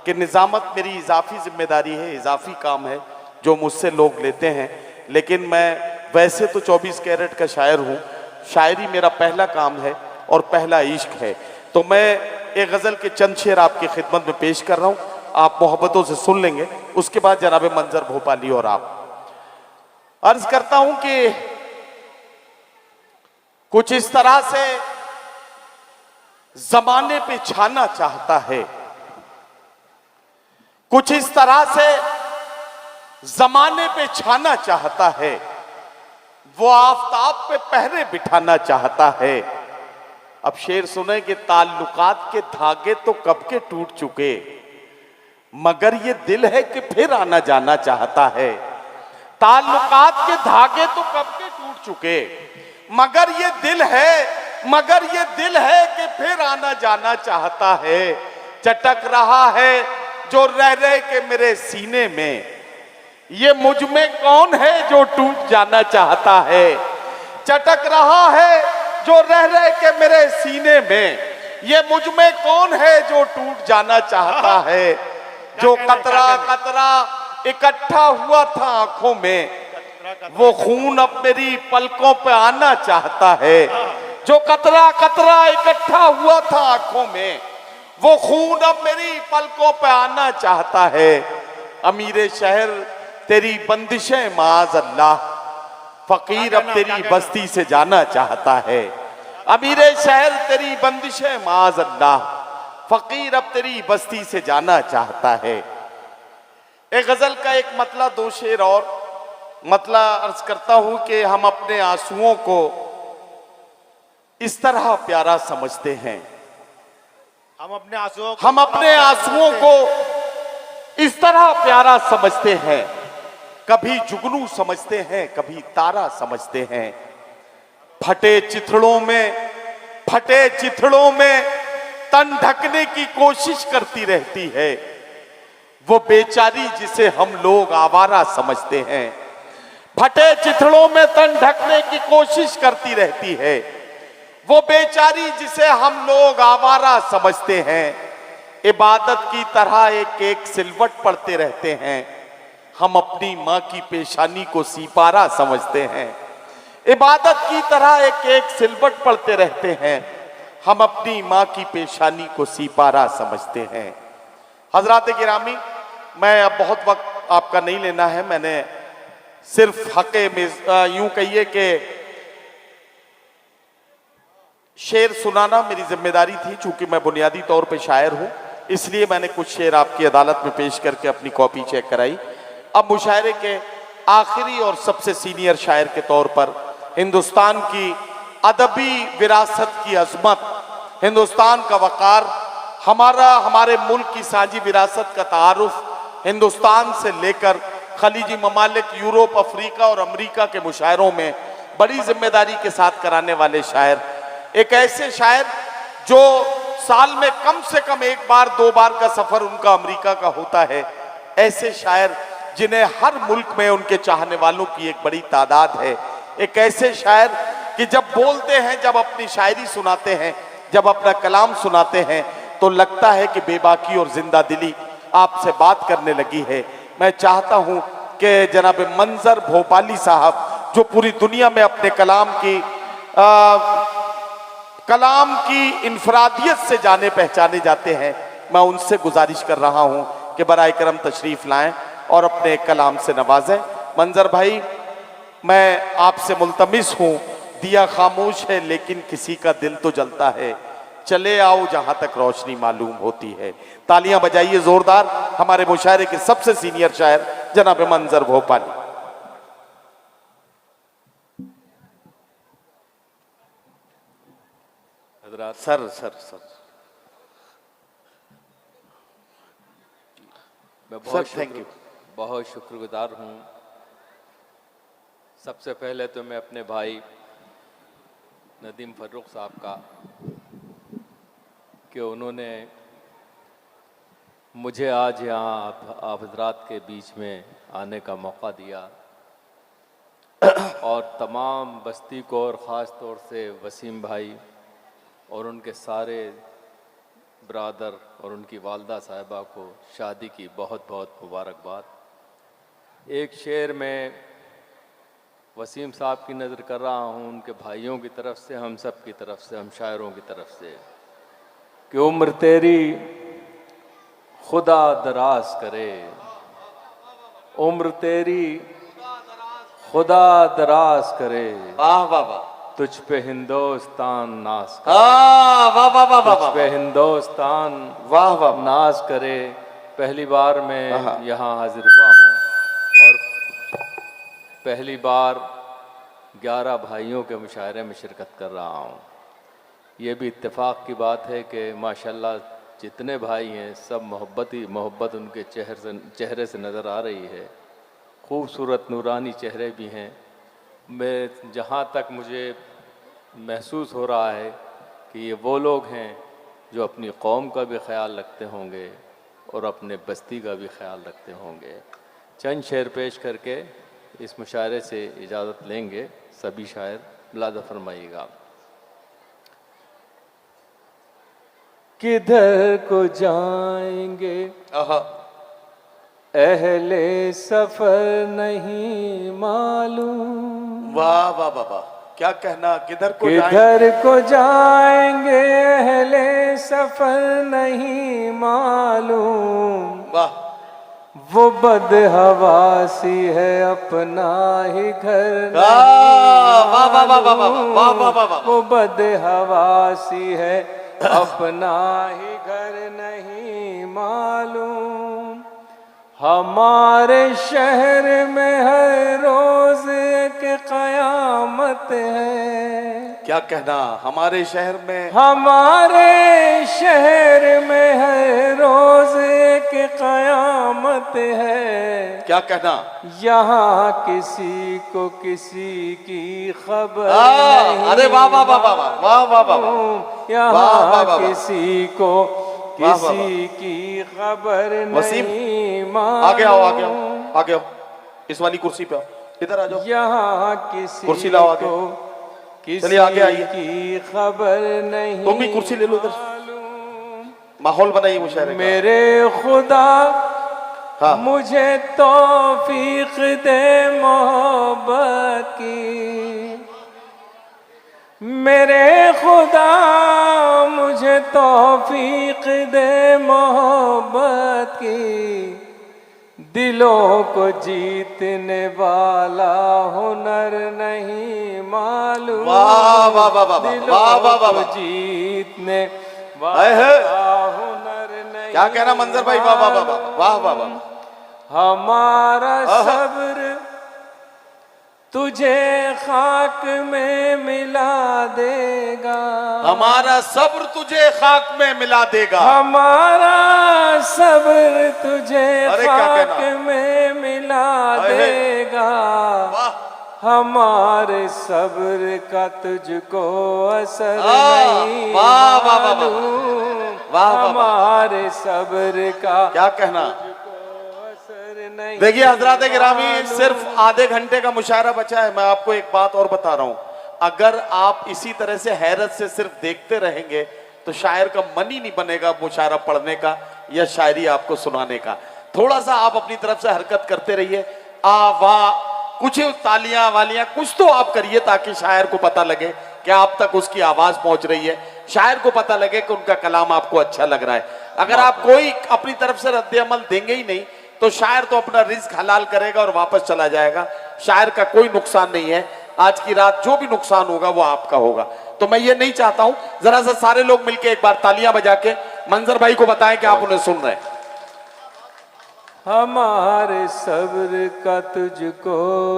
कि निज़ामत मेरी इजाफी जिम्मेदारी है, इजाफी काम है जो मुझसे लोग लेते हैं, लेकिन मैं वैसे तो 24 कैरेट का शायर हूँ। शायरी मेरा पहला काम है और पहला इश्क है। तो मैं एक गज़ल के चंद शेर आपकी खिदमत में पेश कर रहा हूँ, आप मोहब्बतों से सुन लेंगे। उसके बाद जनाब मंजर भोपाली और आप अर्ज करता हूं कि कुछ इस तरह से जमाने पे छाना चाहता है, कुछ इस तरह से जमाने पे छाना चाहता है, वो आफताब पे पहरे बिठाना चाहता है। अब शेर सुने कि ताल्लुकात के धागे तो कब के टूट चुके, मगर ये दिल है कि फिर आना जाना चाहता है। ताल्लुकात के धागे तो कब के टूट चुके, मगर ये दिल है कि फिर आना जाना चाहता है। चटक रहा है जो रह रहे के मेरे सीने में, ये मुझ में कौन है जो टूट जाना चाहता है। चटक रहा है जो रह रहे के मेरे सीने में, ये मुझ में कौन है जो टूट जाना चाहता है। जो कतरा कतरा इकट्ठा हुआ था आंखों में, वो खून अब मेरी पलकों पे आना चाहता है। जो कतरा कतरा इकट्ठा हुआ था आंखों में, वो खून अब मेरी पलकों पे आना चाहता है। अमीरे शहर तेरी बंदिशें माज अल्लाह, फकीर अब तेरी बस्ती से जाना चाहता है। अमीरे शहर तेरी बंदिशें माज अल्लाह, फकीर अब तेरी बस्ती से जाना चाहता है। एक गजल का एक मतला, दो शेर और मतला अर्ज करता हूं कि हम अपने आंसुओं को इस तरह प्यारा समझते हैं, हम अपने आंसुओं को इस तरह प्यारा समझते हैं। कभी जुगनू समझते हैं, कभी तारा समझते हैं। फटे चिथड़ों में तन ढकने की कोशिश करती रहती है वो बेचारी जिसे हम लोग आवारा समझते हैं। फटे चिथड़ों में तन ढकने की कोशिश करती रहती है वो बेचारी जिसे हम लोग आवारा समझते हैं। इबादत की तरह एक एक सिलवट पढ़ते रहते हैं, हम अपनी माँ की पेशानी को सिपारा समझते हैं। इबादत की तरह एक एक सिलवट पढ़ते रहते हैं, हम अपनी माँ की पेशानी को सिपारा समझते हैं। हजरात गिरामी, मैं अब बहुत वक्त आपका नहीं लेना है। मैंने सिर्फ हक़े में यूं कहिए कि शेर सुनाना मेरी जिम्मेदारी थी। चूंकि मैं बुनियादी तौर पे शायर हूं, इसलिए मैंने कुछ शेर आपकी अदालत में पेश करके अपनी कॉपी चेक कराई। अब मुशायरे के आखिरी और सबसे सीनियर शायर के तौर पर हिंदुस्तान की अदबी विरासत की अजमत, हिंदुस्तान का वकार, हमारे मुल्क की साझी विरासत का तारुफ हिंदुस्तान से लेकर खलीजी ममालिक, यूरोप, अफ्रीका और अमेरिका के मुशायरों में बड़ी जिम्मेदारी के साथ कराने वाले शायर, एक ऐसे शायर जो साल में कम से कम एक बार दो बार का सफर उनका अमेरिका का होता है। ऐसे शायर जिन्हें हर मुल्क में उनके चाहने वालों की एक बड़ी तादाद है। एक ऐसे शायर कि जब बोलते हैं, जब अपनी शायरी सुनाते हैं, जब अपना कलाम सुनाते हैं, तो लगता है कि बेबाकी और जिंदा दिली आपसे बात करने लगी है। मैं चाहता हूं कि जनाब मंजर भोपाली साहब, जो पूरी दुनिया में अपने कलाम की इनफरादियत से जाने पहचाने जाते हैं, मैं उनसे गुजारिश कर रहा हूं कि बराए करम तशरीफ लाएं और अपने कलाम से नवाजें। मंजर भाई, मैं आपसे मुल्तमिस हूं, दिया खामोश है लेकिन किसी का दिल तो जलता है, चले आओ जहां तक रोशनी मालूम होती है। तालियां बजाइए जोरदार हमारे मुशायरे के सबसे सीनियर शायर जनाब मंजर भोपाली। सर मैं बहुत शुक्रगुजार हूँ। सबसे पहले तो मैं अपने भाई नदीम फर्रुख साहब का, कि उन्होंने मुझे आज यहाँ आप हजरात के बीच में आने का मौका दिया, और तमाम बस्ती को और ख़ास तौर से वसीम भाई और उनके सारे ब्रादर और उनकी वालदा साहिबा को शादी की बहुत बहुत मुबारकबाद। एक शेर में वसीम साहब की नज़र कर रहा हूँ, उनके भाइयों की तरफ से, हम सब की तरफ से, हम शायरों की तरफ से, कि उम्र तेरी खुदा दराज करे, उम्र तेरी खुदा दराज करे, वाह वाह वाह, तुझ पे हिंदुस्तान नाज करे, वाह वाह वाह तुझ वाह, पे हिंदुस्तान वाह वाह, नाज करे। पहली बार मैं हाँ। यहाँ हाजिर हुआ हूँ और पहली बार 11 भाइयों के मुशायरे में शिरकत कर रहा हूँ। ये भी इत्तेफाक की बात है कि माशाल्लाह जितने भाई हैं सब मोहब्बत ही मोहब्बत उनके चेहरे से नज़र आ रही है। खूबसूरत नूरानी चेहरे भी हैं। मैं जहाँ तक मुझे महसूस हो रहा है कि ये वो लोग हैं जो अपनी कौम का भी ख्याल रखते होंगे और अपने बस्ती का भी ख्याल रखते होंगे। चंद शेर पेश करके इस मुशायरे से इजाज़त लेंगे। सभी शायर मुलाज़ा फरमाइएगा। किधर को जाएंगे अहले सफर नहीं मालूम। वाह वाह वाह वाह, क्या कहना, किधर को किधर को जाएंगे अहले सफर नहीं मालूम। वाह, वो बदहवासी है अपना ही घर वाह वाह वाह वाह वाह वाह वाह वाह वाह, वो बदहवासी है अपना ही घर नहीं मालूम। हमारे शहर में हर रोज एक कयामत है। क्या कहना, हमारे शहर में, हमारे शहर में हर रोज एक कयामत है। क्या कहना, यहाँ किसी को किसी की खबर नहीं। अरे वाह वाह वाह वाह वाह वाह वाह वाह, यहाँ किसी को किसी की खबर वसीम, नहीं। आगे आओ आगे आओ आगे आओ, इस वाली कुर्सी पे आओ, इधर आ जाओ। यहाँ किसी कुर्सी लाओ आगे, चलिए आगे आइए। की खबर नहीं। तुम भी कुर्सी ले लो इधर, माहौल बनाइए मुशायरे का। मेरे खुदा हाँ। मुझे तौफीक दे मोहब्बत की। मेरे खुदा मुझे तौफीक दे मोहब्बत की। दिलों को जीतने वाला हुनर नहीं मालूम। वाह वाह वाह वाह वाह वाह वाह, जीतने वाला हुनर नहीं। क्या कहना मंजर भाई, वाह वाह वाह वाह वाह वाह। हमारा सब्र तुझे खाक में मिला देगा। हमारा सब्र तुझे खाक में मिला देगा। हमारा सब्र तुझे खाक में मिला देगा। हमारे सब्र का तुझको असर नहीं मालूम। हमारे सब्र का क्या कहना। देखिए हजरात गिरामी, सिर्फ आधे घंटे का मुशायरा बचा है। मैं आपको एक बात और बता रहा हूं, अगर आप इसी तरह से हैरत से सिर्फ देखते रहेंगे तो शायर का मन ही नहीं बनेगा मुशायरा पढ़ने का या शायरी आपको सुनाने का। थोड़ा सा आप अपनी तरफ से हरकत करते रहिए, आ वाह, कुछ तालियां वालियां कुछ तो आप करिए ताकि शायर को पता लगे कि आप तक उसकी आवाज पहुंच रही है, शायर को पता लगे कि उनका कलाम आपको अच्छा लग रहा है। अगर आप कोई अपनी तरफ से रद्द अमल देंगे ही नहीं तो शायर तो अपना रिज्क हलाल करेगा और वापस चला जाएगा। शायर का कोई नुकसान नहीं है। आज की रात जो भी नुकसान होगा वो आपका होगा। तो मैं ये नहीं चाहता हूं, जरा सा सारे लोग मिलके एक बार तालियां बजा के मंजर भाई को बताएं कि आप उन्हें सुन रहे हैं। हमारे सब्र का तुझको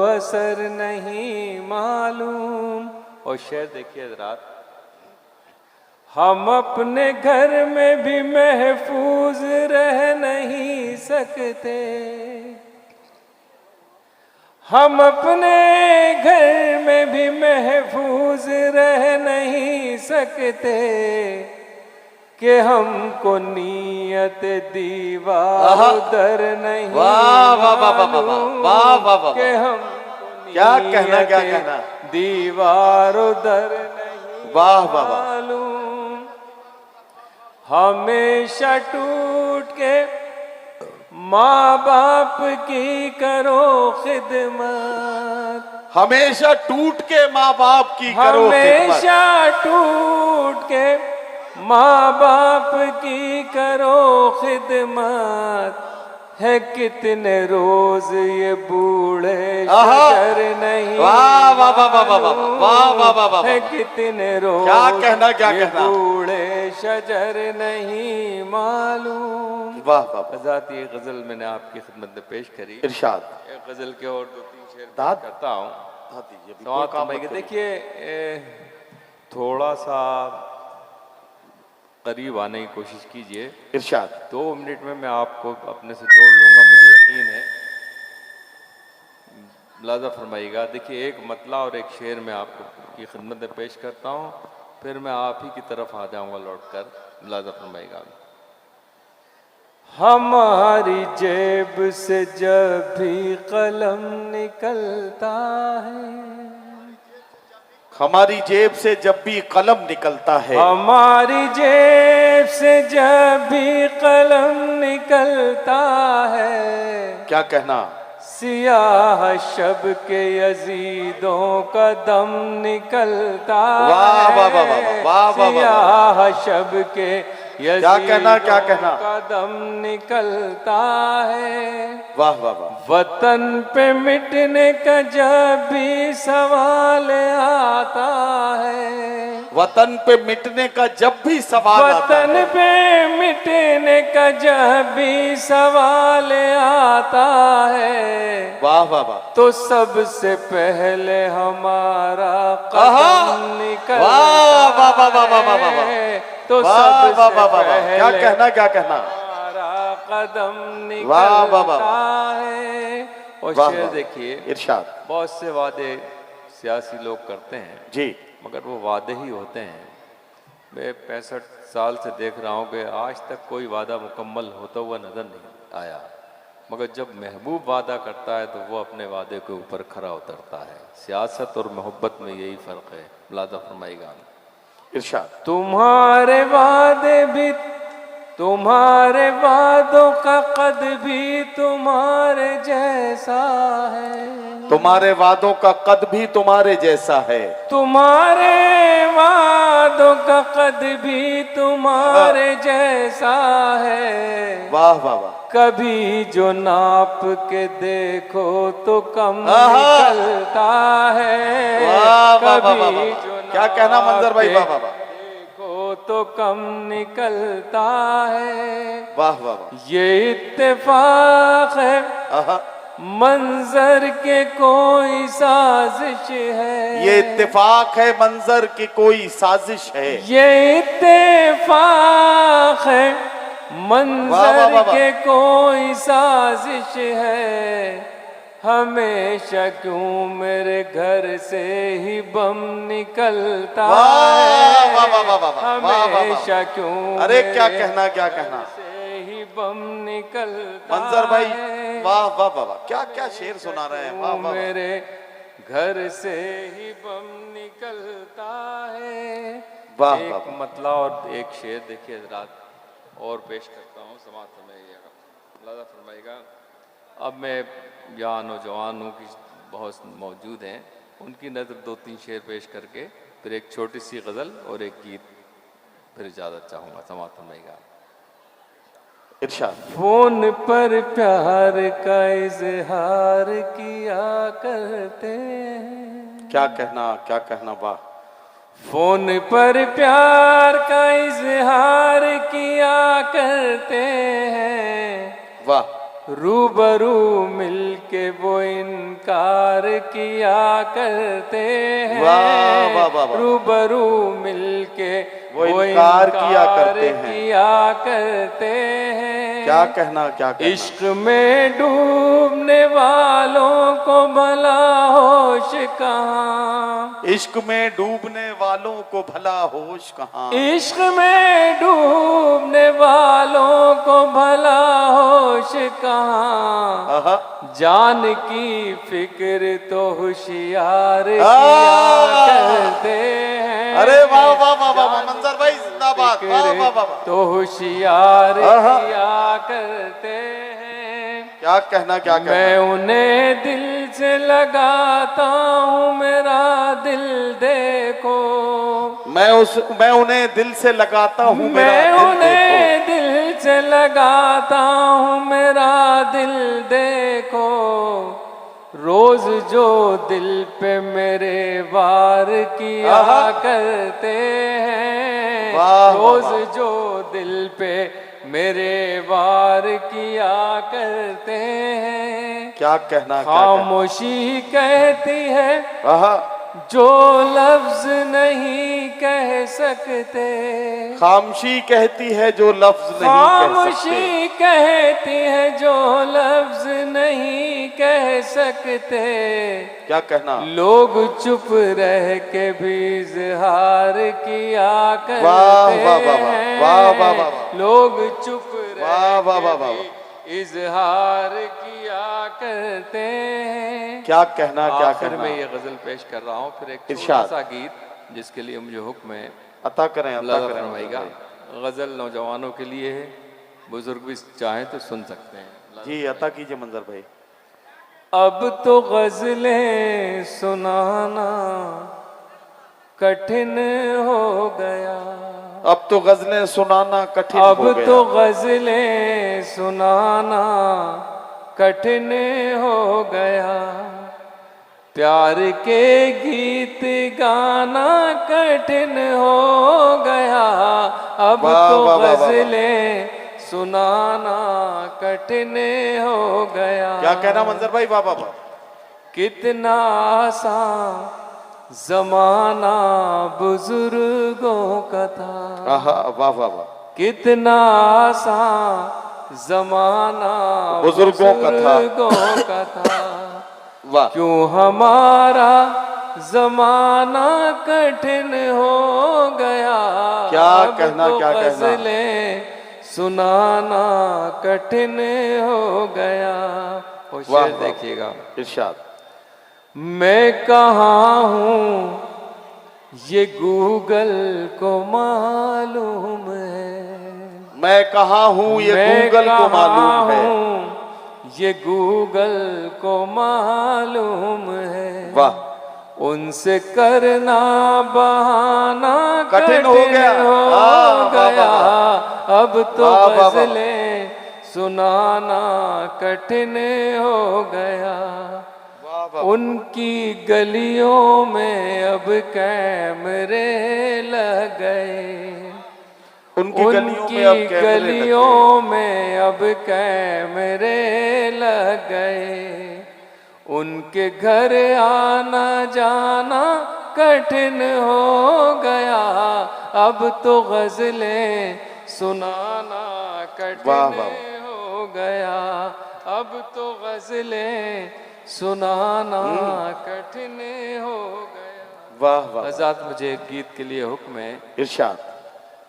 असर नहीं मालूम। और शेर देखिए हज़रात, हम अपने घर में भी महफूज रह नहीं सकते। हम अपने घर में भी महफूज रह नहीं सकते कि हमको नीयत दीवार उधर नहीं। वाह वाह वाह वाह वाह वाह वाह, कि हमको क्या कहना, क्या कहना, दीवार उधर नहीं। वाह वाह वाह। हमेशा टूट के माँ बाप की करो खिदमत, हमेशा टूट के माँ बाप की करो खिदमत, हमेशा टूट के माँ बाप की करो खिदमत, है कितने रोज ये बूढ़े शजर नहीं वाह वाह वाह वाह वाह वाह वाह वाह वाह, है कितने रोज क्या कहना, क्या ये कहना, बूढ़े शजर नहीं मालूम। वाह वाह वाह। हज़रात ये गजल मैंने आपकी खिदमत में पेश करी। इरशाद। एक गजल के और 2-3 शेर पेश दाद करता हूँ। हाँ दीजिए, अभी तो कोई आप काम भाई मत करिए। देखिए थोड़ा सा करीब आने की कोशिश कीजिए। इरशाद। 2 मिनट में मैं आपको अपने से जोड़ लूंगा, मुझे यकीन है। मुलाजा फरमाइएगा। देखिए एक मतला और एक शेर मैं आपको की खिदमत में पेश करता हूँ, फिर मैं आप ही की तरफ आ जाऊंगा लौट कर। मुलाजा फरमाइएगा। हमारी जेब से जब भी कलम निकलता है, हमारी जेब से जब भी कलम निकलता है, हमारी जेब से जब भी कलम निकलता है, क्या कहना, सियाह शब के यजीदों का दम निकलता वाह वाह वाह वाह है, वाह वाह वाह, सियाह शब के क्या कहना, क्या कहना, का दम निकलता है। वाह वाह वाह। वतन पे मिटने का जब भी सवाल आता है, वतन पे मिटने का जब भी सवाल आता वतन है, पे मिटने का जब भी सवाल आता है, वाह वाह वाह, तो सबसे पहले हमारा आहा, कदम निकलता वाह वाह वाह वाह वाह वाह वाह, है, तो वाह सबसे वाह वाह वाह, क्या पहले कहना, क्या कहना, हमारा कदम वाह वाह वाह, निकलता है। और वाह शेर वाह। देखिए, इरशाद। बहुत से वादे सियासी लोग करते हैं जी। मगर वो वादे ही होते हैं। मैं 65 साल से देख रहा हूँ कि आज तक कोई वादा मुकम्मल होता हुआ नजर नहीं आया, मगर जब महबूब वादा करता है तो वो अपने वादे के ऊपर खरा उतरता है। सियासत और मोहब्बत में यही फ़र्क है। मुलाजा फरमाइएगा। इरशाद। तुम्हारे वादे भी, तुम्हारे वादों का कद भी तुम्हारे जैसा है, तुम्हारे वादों का कद भी तुम्हारे जैसा है, तुम्हारे वादों का कद भी तुम्हारे जैसा है, वाह वाह वाह, कभी जो नाप के देखो तो कम आहा, निकलता है, वाह वाह वाह वाह कभी वाह, जो क्या कहना मंजर भाई, वाह नाप वाह के वाह, देखो तो कम निकलता है। वाह वाह वाह, ये इत्तेफाक है आहा, मंजर के कोई साजिश है, ये इत्तेफाक है मंजर की कोई साजिश है, ये इत्तेफाक है मंजर वाह, वाह, वाह, वाह। के कोई साजिश है, हमेशा क्यों मेरे घर से ही बम निकलता वाह, है, वाह, वाह, वाह, वाह, वाह, वाह, वाह, वाह। हमेशा क्यों अरे क्या मेरे कहना, क्या कहना, से ही बम निकलता मंजर भाई, है, वाह वाह वाह वाह, क्या क्या शेर सुना रहे हैं, वाह वाह वाह, मेरे घर से ही बम निकलता है। वाह, एक वाह, वाह। मतला और एक शेर देखिए हजरात और पेश करता हूँ, समाअत फरमाइएगा। मुलाजा फरमाइएगा। अब मैं यहाँ नौजवानों की बहुत मौजूद हैं, उनकी नज़र 2-3 शेर पेश करके फिर एक छोटी सी गज़ल और एक गीत फिर इजाज़त चाहूँगा। समाअत फरमाइएगा। इरशाद। फोन पर प्यार का इजहार किया करते हैं, क्या कहना, क्या कहना, वाह, फोन पर प्यार का इजहार किया करते हैं, वाह, रूबरू मिलके वो इनकार किया करते हैं, वाह, वाह, वाह, वाह। रूबरू मिलके वो इनकार किया करते हैं। किया करते हैं। क्या कहना, क्या कहना, इश्क में डूबने वालों को भला होश कहाँ, इश्क में डूबने वालों को भला होश कहाँ, इश्क में डूबने वालों को भला होश होश कहाँ, आहा, जान की फिक्र तो होशियार किया करते हैं। अरे वाह वाह वाह वाह, मंजर भाई जिंदाबाद, वाह वाह वाह वाह। तो होशियार आहा। किया करते हैं। क्या कहना, क्या कहना। मैं उन्हें दिल से लगाता हूँ, मेरा दिल देखो। मैं उन्हें दिल से लगाता हूँ, मेरा मैं दिल उन्हें दिल से लगाता हूँ, मेरा दिल देखो। रोज जो दिल पे मेरे वार किया आहा। करते हैं, वाह, रोज वाह, वाह। जो दिल पे मेरे वार किया करते हैं। क्या कहना, क्या कहना। खामोशी कहती है आहा, जो लफ्ज नहीं कह सकते। खामोशी कहती है जो लफ्ज नहीं कह सकते। खामोशी कहती है जो लफ्ज नहीं कह सकते। क्या कहना। लोग चुप रह के भी इजहार किया करते वाह, वाह, वाह, वाह, हैं। वाह, वाह, वाह, वाह। लोग चुप वाह, रह वाह, वाह, के वाह, भी इजहार किया करते हैं। क्या कहना, क्या आखिर कहना। में ये गजल पेश कर रहा हूँ, फिर एक छोटा इरशाद। सा गीत जिसके लिए मुझे हुक्म है अता करें, अता अल्लाह करें फरमाएगा। गजल नौजवानों के लिए है, बुजुर्ग भी चाहें तो सुन सकते हैं। जी, अता कीजिए मंजर भाई। अब तो गजलें सुनाना कठिन हो गया। अब तो गजलें सुनाना कठिन अब हो गया। तो गजलें सुनाना कठिन हो गया। प्यार के गीत गाना कठिन हो गया। अब वाह, तो वाह, वाह, वाह, वाह। गजलें सुनाना कठिन हो गया। क्या कहना मंजर भाई, वाह वाह वाह। कितना आसान जमाना बुजुर्गों का था। आहा, वाह वाह वाह। कितना आसान जमाना बुजुर्गों का था। बुजुर्गों का था। वाह। क्यों हमारा जमाना कठिन हो गया। क्या अब कहना, तो क्या कहना। गजलें सुनाना कठिन हो गया। और वाह, शेर वाह। देखिएगा। इरशाद। मैं कहाँ हूँ ये गूगल को मालूम है। मैं कहाँ हूँ ये मैं गूगल को कहाँ मालूम है। हूँ ये गूगल को मालूम है। वाह। उनसे करना बहाना कठिन हो गया। हो वाह, वाह, गया। वाह। अब तो वाह, वाह, वाह। गजलें सुनाना कठिन हो गया। वाह, वाह। उनकी गलियों में अब कैमरे लग गए। उनकी गलियों में अब उनकी कैमरे लग गए। गलियों में अब कैमरे लग गए। उनके घर आना जाना कठिन हो गया। अब तो गजलें सुनाना कठिन वाह, वाह। हो गया। अब तो गजलें सुनाना कठिन हो गया। वाह वाह। आजाद, मुझे एक गीत के लिए हुक्म है। इरशाद।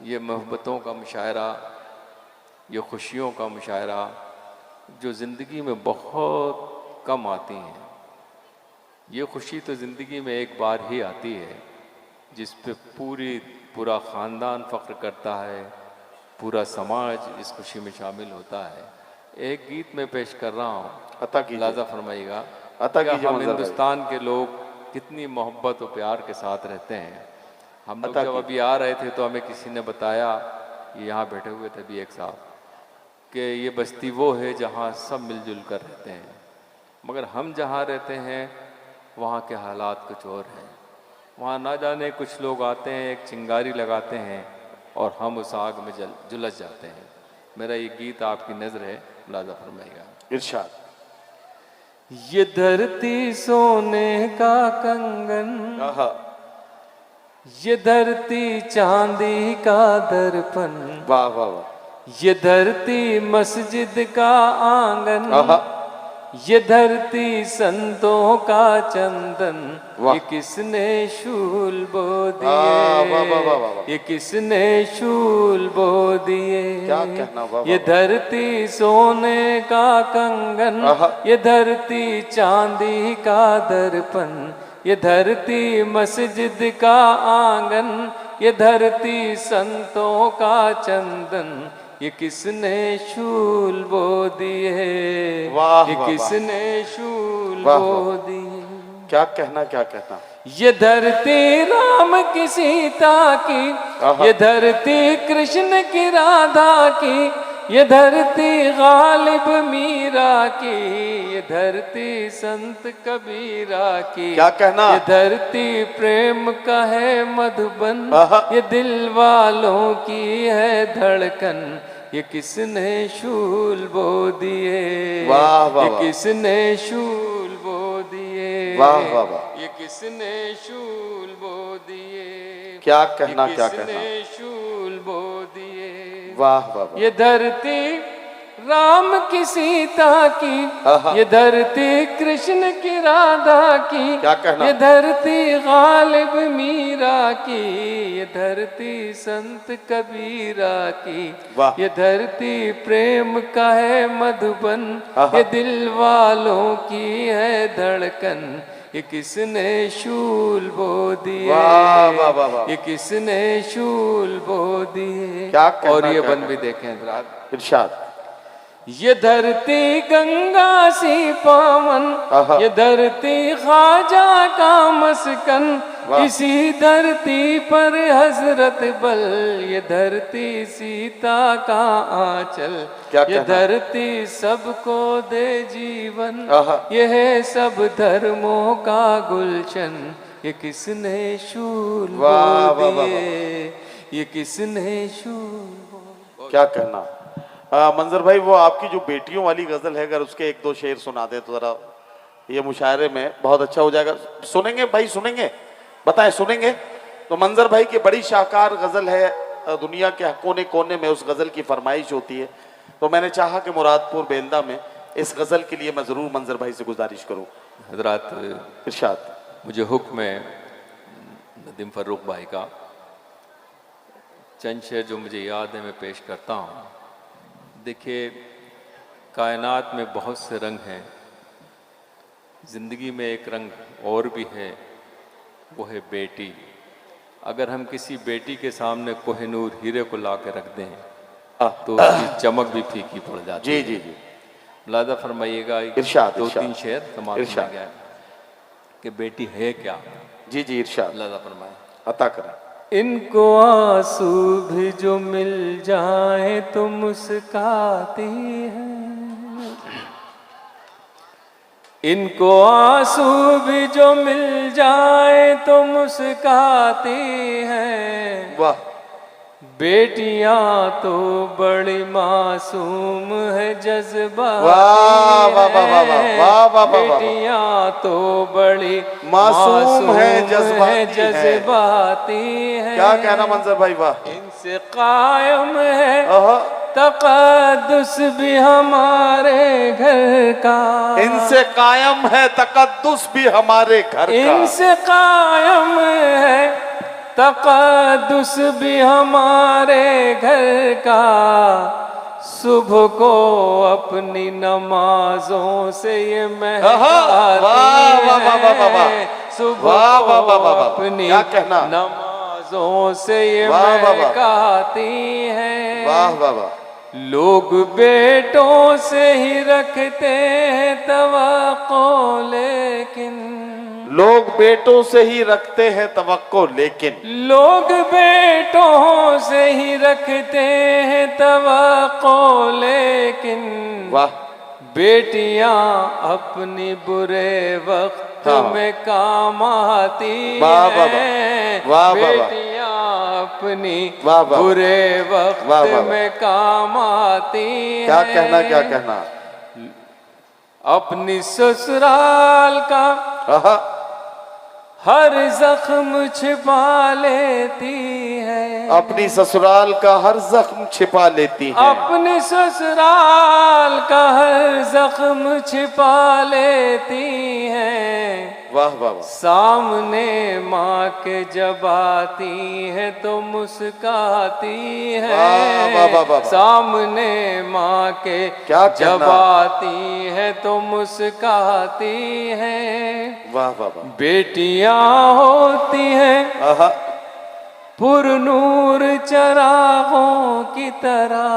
ये मोहब्बतों का मुशायरा, ये खुशियों का मुशायरा जो ज़िंदगी में बहुत कम आती हैं। ये खुशी तो ज़िंदगी में एक बार ही आती है, जिस पे पूरा ख़ानदान फ़ख्र करता है, पूरा समाज इस खुशी में शामिल होता है। एक गीत में पेश कर रहा हूँ, अता कीजिए। लाजा फरमाइएगा। अता कि कीजिए हम मंजर भाई। हिंदुस्तान के लोग कितनी मोहब्बत और प्यार के साथ रहते हैं। हम लोग अता जब कीजिए। अभी आ रहे थे तो हमें किसी ने बताया, ये यहाँ बैठे हुए थे भी एक साहब, कि ये बस्ती वो है जहाँ सब मिलजुल कर रहते हैं, मगर हम जहाँ रहते हैं वहाँ के हालात कुछ और हैं। वहाँ ना जाने कुछ लोग आते हैं, एक चिंगारी लगाते हैं और हम उस आग में झुलस जाते हैं। मेरा ये गीत आपकी नज़र है, मुलाजा फरमाइएगा। इरशाद। ये धरती सोने का कंगन, आहा। ये धरती चांदी का दर्पण, वाह वाह वाह। ये धरती मस्जिद का आंगन, आहा। ये धरती संतों का चंदन, वाह। ये किसने शूल बो वाह, वाह, वाह, वाह, वाह। दिए, ये किसने शूल बो दिए। क्या कहना, वाह, ये वाह, धरती सोने का कंगन, आहा। ये धरती चांदी का दर्पण, ये धरती मस्जिद का आंगन, ये धरती संतों का चंदन, ये किसने शूल बो दिए, वाह, ये वाह, किसने शूल वाह, बो वाह। दिए। क्या कहना, क्या कहना। ये धरती राम की सीता की, आहा। ये धरती कृष्ण की राधा की, ये धरती गालिब मीरा की, ये धरती संत कबीरा की। क्या कहना। ये धरती प्रेम का है मधुबन, आहा। ये दिल वालों की है धड़कन, ये किसने शूल बो दिए, वाह, वाह, ये वाह। किसने शूल बो दिए, वाह, वाह, वाह। ये किसने शूल बो दिए। क्या कहना, ये क्या किसने कहना। शूल बो दिए। वाह, वाह, वाह। ये धरती राम की सीता की, आहा। ये धरती कृष्ण की राधा की, क्या कहना। ये धरती गालिब मीरा की, ये धरती संत कबीरा की। वाह। ये धरती प्रेम का है मधुबन, आहा। ये दिल वालों की है धड़कन, ये किसने शूल बो दिए, वाह, वाह, वाह, वाह। ये किसने शूल बो दिए। क्या कहना, और ये क्या बन भी कहना। देखें हजरात। इरशाद। ये धरती गंगा सी पावन, आहा। ये धरती ख्वाजा का मस्कन, वाह। इसी धरती पर हजरत बल, ये धरती सीता का आंचल, क्या ये कहना। धरती सबको दे जीवन, आहा। ये है सब धर्मों का गुलशन, ये किसने शूल बो वाह, वाह, वाह, दिए, ये किसने शूल बो। क्या कहना। मंजर भाई, वो आपकी जो बेटियों वाली गजल है, अगर उसके एक दो शेर सुना दे तो जरा ये मुशायरे में बहुत अच्छा हो जाएगा। सुनेंगे भाई, सुनेंगे, बताएं सुनेंगे। तो मंजर भाई की बड़ी शाहकार गजल है, दुनिया के कोने कोने में उस गजल की फरमाइश होती है, तो मैंने चाहा कि मुरादपुर बेलदा में इस गजल के लिए मैं जरूर मंजर भाई से गुजारिश करूं। हजरात, इरशाद। मुझे हुक्म है नदीम फर्रुख भाई का, चंद शेर जो मुझे याद है मैं पेश करता हूँ। देखिए, कायनात में बहुत से रंग हैं, ज़िंदगी में एक रंग और भी है, वो है बेटी। अगर हम किसी बेटी के सामने कोहिनूर हीरे को ला के रख दें तो उसकी चमक भी फीकी पड़ जाती है। जी जी जी। मुलादा फरमाइएगा। इरशाद, दो इरशाद। तीन शेर समाज में गया कि बेटी है क्या। जी जी, इरशाद। मुलादा फरमाए। अता करें। इनको आंसू भी जो मिल जाए तो मुस्काती है, इनको आंसू भी जो मिल जाए तो मुस्काती हैं। वाह। बेटियां तो बड़ी मासूम है, जज्बाती वाह, वाह, वाह, वाह, वाह, वाह, वाह, वाह। बेटियां तो बड़ी मासूम है, जज्बाती है। जज्बाती है। क्या कहना मंजर भाई, वाह। इनसे कायम है आहा। तक़द्दुस भी हमारे घर का, इनसे कायम है तकद्दुस भी हमारे घर का। इनसे कायम है तक़द्दुस भी हमारे घर का, सुबह को अपनी नमाजों से ये महकाती है, सुबह को अपनी नमाजों से ये महकाती है। वाह वाह वाह। लोग बेटों से ही रखते हैं तवक्को, लेकिन लोग बेटों से ही रखते हैं तवक्को, लेकिन लोग बेटों से ही रखते हैं तवक्को, लेकिन वाह। बेटियां अपनी बुरे वक्त में काम आती हैं। बेटियां अपनी बुरे वक्त में काम आती हैं। क्या कहना, क्या कहना। अपनी ससुराल का हर जख्म छिपा लेती है, अपनी ससुराल का हर जख्म छिपा लेती है, अपने ससुराल का हर जख्म छिपा लेती है। वाह वाह वाह। सामने माँ के जब आती है तो मुस्काती है, वाह वाह वाह वाह। सामने माँ के क्या जब कहना। आती है तो मुस्काती है। वाह वाह वाह। बेटियां होती हैं आहा, पुरनूर चरागों की तरह,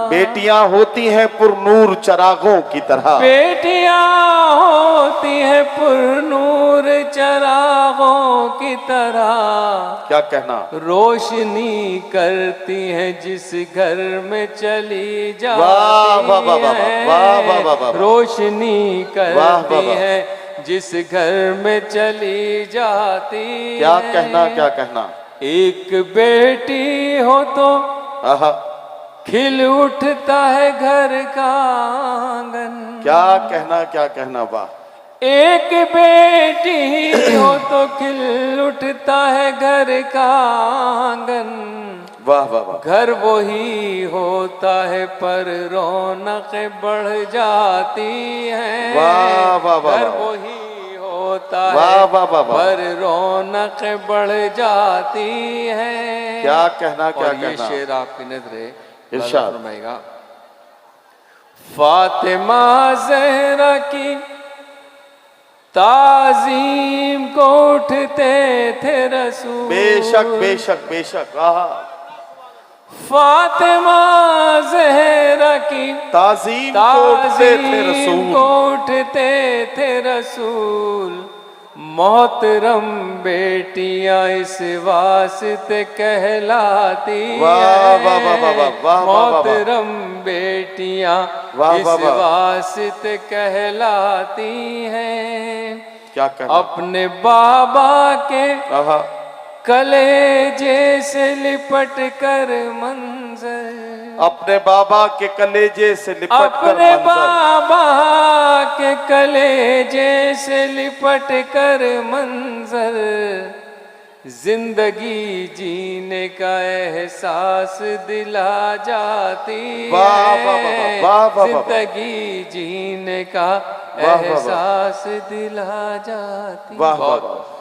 बेटियां होती हैं पुरनूर चरागों की तरह, बेटियां होती हैं पुरनूर चरागों की तरह। क्या कहना। रोशनी करती हैं जिस घर में चली जाती वाह वाह वाह वाह है, वाह वाह वाह वाह। रोशनी वाह वाह करती वाह। है जिस घर में चली जाती क्या है। कहना, क्या कहना। एक बेटी हो तो आहा, खिल उठता है घर का आंगन, क्या कहना, क्या कहना। वाह। एक बेटी हो तो खिल उठता है घर का आंगन। वाह वाह वाह। घर वही होता है पर रौनक बढ़ जाती है, वाह वाह वाह घर वाह। वही होता वाह है वाह वाह वाह। पर रौनक बढ़ जाती है। क्या कहना, क्या और ये कहना। शेर आपकी नजरे इरशाद। फरमाएगा। फातिमा ज़हरा की ताज़ीम को उठते थे रसूल, बेशक बेशक बेशक। आहा, फातिमा ज़हरा की ताज़ीम को उठते थे ताज़ीम रसूल, को उठते थे रसूल। मोहतरम बेटियां इस वास्ते कहलाती वाह हैं, वाह वाह वाह वाह वाह वाह वाह। मोहतरम बेटियां वाह इस वाह वाह। वास्ते कहलाती हैं। क्या कहना। अपने बाबा के आहा, कलेजे से लिपट कर मंजर, अपने बाबा के कलेजे से लिपट कर अपने मंजर, बाबा के कलेजे से लिपट कर मंजर, जिंदगी जीने का एहसास दिला जाती वाह वाह वाह है, वाह वाह वाह। जिंदगी जीने का वाह वाह वाह। एहसास दिला जाती। वाह वाह बहुत- वाह।